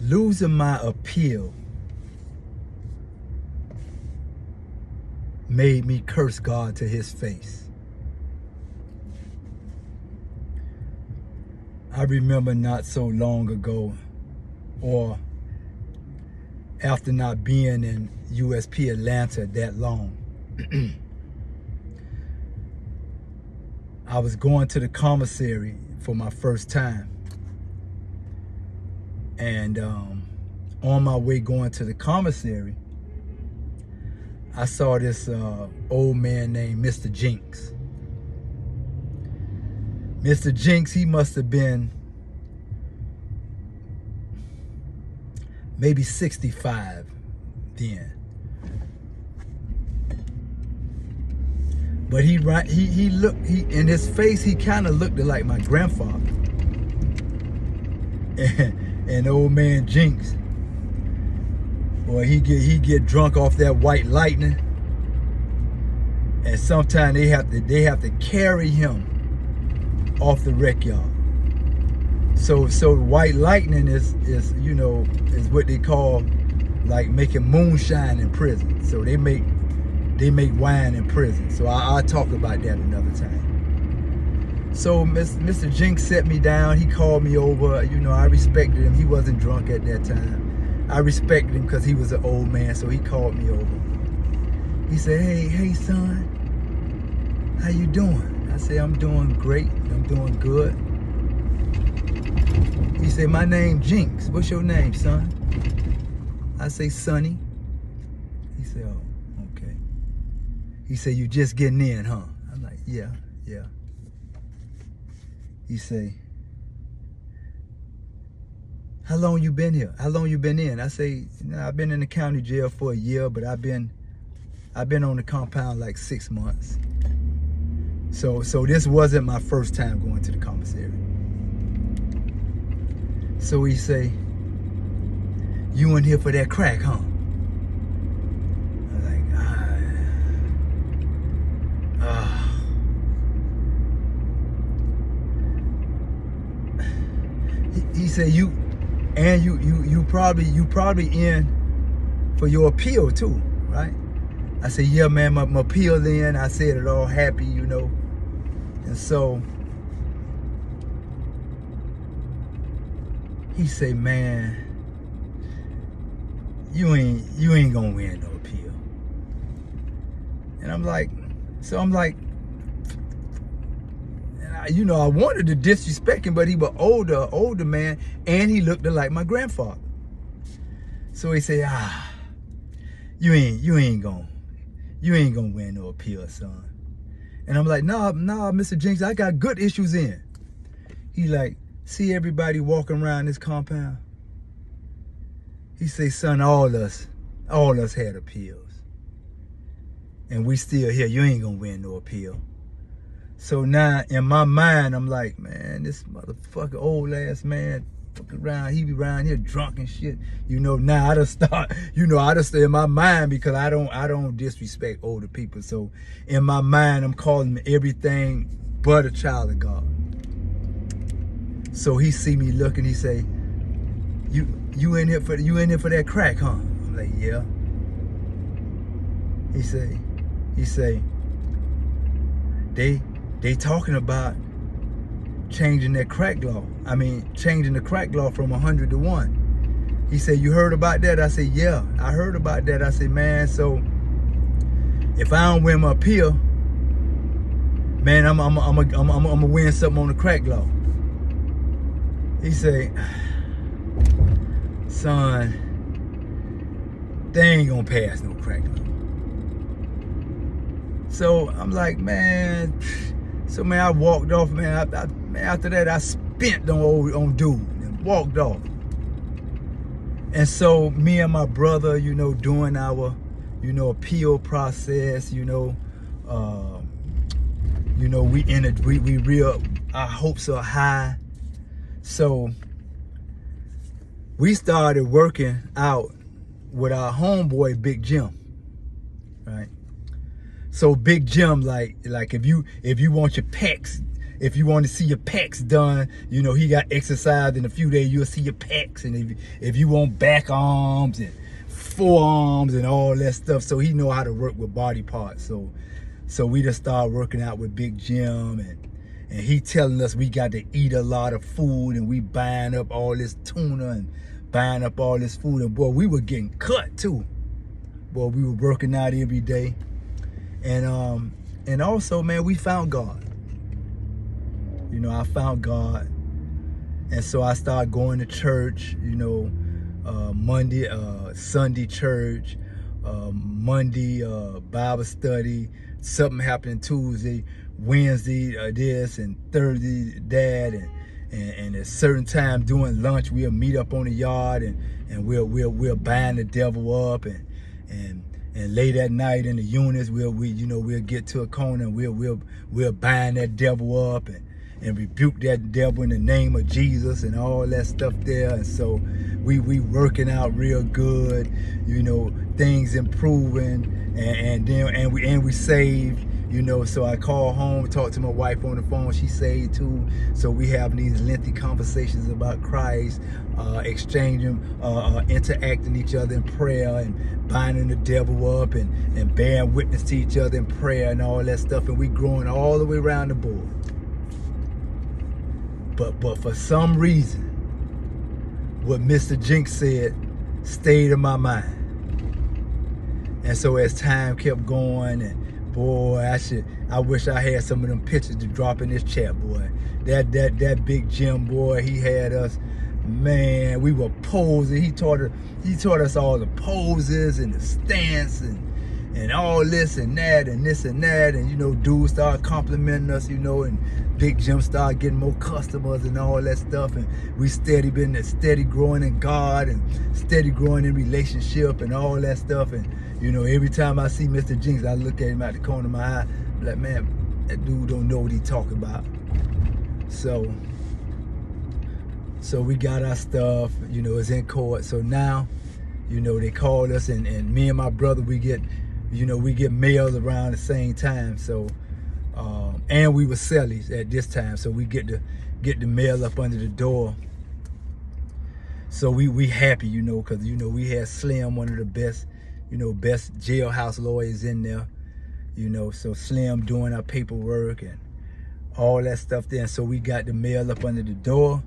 Losing my appeal made me curse God to his face. I remember not so long ago, or after not being in USP Atlanta that long, I was going to the commissary for my first time. And on my way going to the commissary, I saw this old man named Mr. Jinx. Mr. Jinx, he must have been maybe 65 then. But he looked, in his face, he kind of looked like my grandfather. And old man Jinx, boy, he get drunk off that white lightning, and sometimes they have to carry him off the rec yard. So white lightning is what they call like making moonshine in prison. So they make wine in prison. So I'll talk about that another time. So Mr. Jinx set me down. He called me over. I respected him. He wasn't drunk at that time. I respected him because he was an old man. So he called me over. He said, hey son, how you doing? I said, I'm doing great. I'm doing good. He said, my name Jinx. What's your name, son? I say, Sonny. He said, oh, okay. He said, you just getting in, huh? I'm like, yeah. He say, how long you been here? How long you been in? I say, I've been in the county jail for a year, but I've been on the compound like 6 months. So this wasn't my first time going to the commissary. So he say, you in here for that crack, huh? I'm like, He said, you probably in for your appeal too, right? I said, yeah, man, my appeal in. I said it all happy, And so he say, man, you ain't gonna win no appeal. And I'm like, I wanted to disrespect him, but he was older man, and he looked like my grandfather. So he said, you ain't gonna win no appeal, son. And I'm like, nah, Mr. Jinx, I got good issues in. He like, see everybody walking around this compound? He say, son, all us had appeals. And we still here. You ain't gonna win no appeal. So now in my mind, I'm like, man, this motherfucker old ass man fucking around, he be around here drunk and shit. Now I just start, I just in my mind, because I don't disrespect older people. So in my mind, I'm calling him everything but a child of God. So he see me looking, he say, you in here for that crack, huh? I'm like, yeah. He say, they talking about changing that crack law. Changing the crack law from 100 to 1. He said, you heard about that? I said, yeah, I heard about that. I said, man, so if I don't win my appeal, man, I'm gonna win something on the crack law. He say, son, they ain't gonna pass no crack law. So I'm like, man. So man, I walked off, man. After that, I spent on dude and walked off. And so me and my brother, doing our, appeal process, we real, our hopes are high. So we started working out with our homeboy, Big Jim, right? So Big Jim, like if you want your pecs, if you want to see your pecs done, you know, he got exercise in a few days, you'll see your pecs. And if you want back arms and forearms and all that stuff, so he know how to work with body parts. So we just started working out with Big Jim, and he telling us we got to eat a lot of food, and we buying up all this tuna and buying up all this food. And boy, we were getting cut too. Boy, we were working out every day. And also, man, we found God. You know, I found God. And so I started going to church, you know, Sunday church, Monday Bible study, something happening Tuesday, Wednesday this, and Thursday that, and at a certain time during lunch we'll meet up on the yard, and we'll bind the devil up, and late at night in the units we'll get to a corner and we'll bind that devil up and rebuke that devil in the name of Jesus and all that stuff there. And so we working out real good, you know, things improving, and we saved, you know. So I call home, talk to my wife on the phone, she saved too. So we have these lengthy conversations about Christ, exchanging, interacting each other in prayer, and binding the devil up, and bearing witness to each other in prayer and all that stuff. And we growing all the way around the board. But for some reason, what Mr. Jinx said stayed in my mind. And so as time kept going, and boy, I wish I had some of them pictures to drop in this chat, boy. That Big Jim, boy, he had us, man, we were posing. He taught us all the poses and the stance and all this and that and this and that, and you know, dudes started complimenting us, you know, and Big Jim started getting more customers and all that stuff, and we been steady growing in God and steady growing in relationship and all that stuff. And you know, every time I see Mr. Jinx, I look at him out the corner of my eye, like, man, that dude don't know what he talking about. So we got our stuff, you know, it's in court. So now, you know, they called us, and me and my brother, we get mail around the same time. So and we were cellies at this time, so we get the mail up under the door. So we happy, you know, because you know we had Slim, one of the best jailhouse lawyers in there, you know. So Slim doing our paperwork and all that stuff there. And so we got the mail up under the door.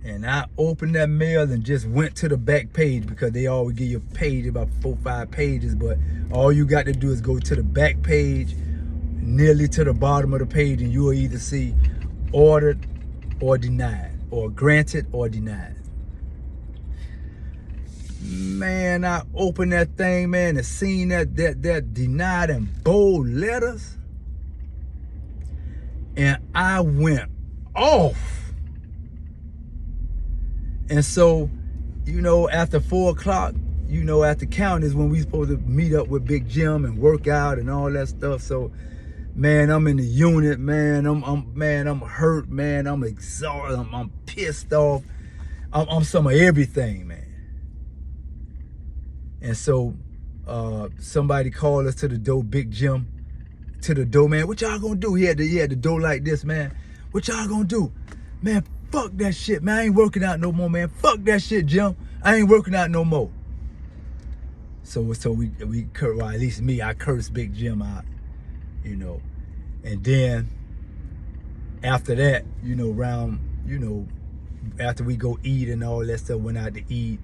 And I opened that mail and just went to the back page, because they always give you a page, about 4-5 pages, but all you got to do is go to the back page, nearly to the bottom of the page, and you will either see ordered or denied, or granted or denied. Man, I opened that thing, man, and seen that denied in bold letters, and I went off. And so, you know, after 4 o'clock, you know, at the county is when we supposed to meet up with Big Jim and work out and all that stuff. So, man, I'm in the unit, man. I'm hurt, man. I'm exhausted. I'm pissed off. I'm some of everything, man. And so, somebody called us to the door, Big Jim, to the door, man. What y'all gonna do? He had the door like this, man. What y'all gonna do, man? Fuck that shit, man. I ain't working out no more, man. Fuck that shit, Jim. I ain't working out no more. So we well, at least me, I cursed Big Jim out, you know. And then after that, you know, after we go eat and all that stuff, went out to eat.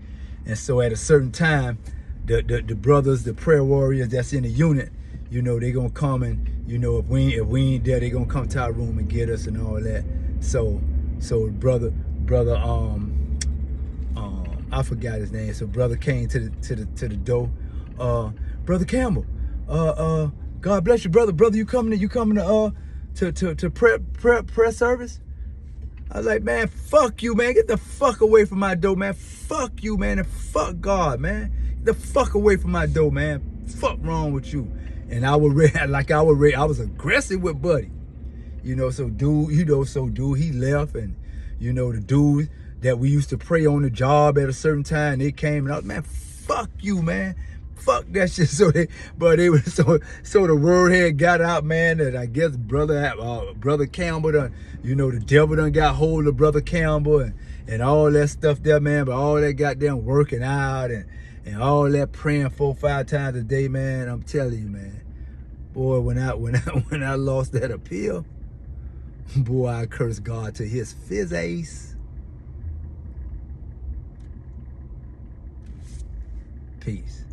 And so at a certain time, the brothers, the prayer warriors that's in the unit, you know, they gonna come, and you know, if we ain't there, they gonna come to our room and get us and all that. So brother, I forgot his name. So brother came to the door. Brother Campbell, God bless you, brother. Brother, you coming to prayer service? I was like, man, fuck you, man. Get the fuck away from my door, man. Fuck you, man, and fuck God, man. Get the fuck away from my door, man. Fuck wrong with you? And I was aggressive with Buddy. You know, so dude, he left, and you know, the dude that we used to pray on the job at a certain time, they came, and I was, man, fuck you, man. fuck that shit. So they was so the word had got out, man, that I guess brother Campbell done, you know, the devil done got hold of brother Campbell and all that stuff there, man. But all that goddamn working out and all that praying 4-5 times a day, man. I'm telling you, man. Boy, when I lost that appeal, boy, I cursed God to his face. Peace.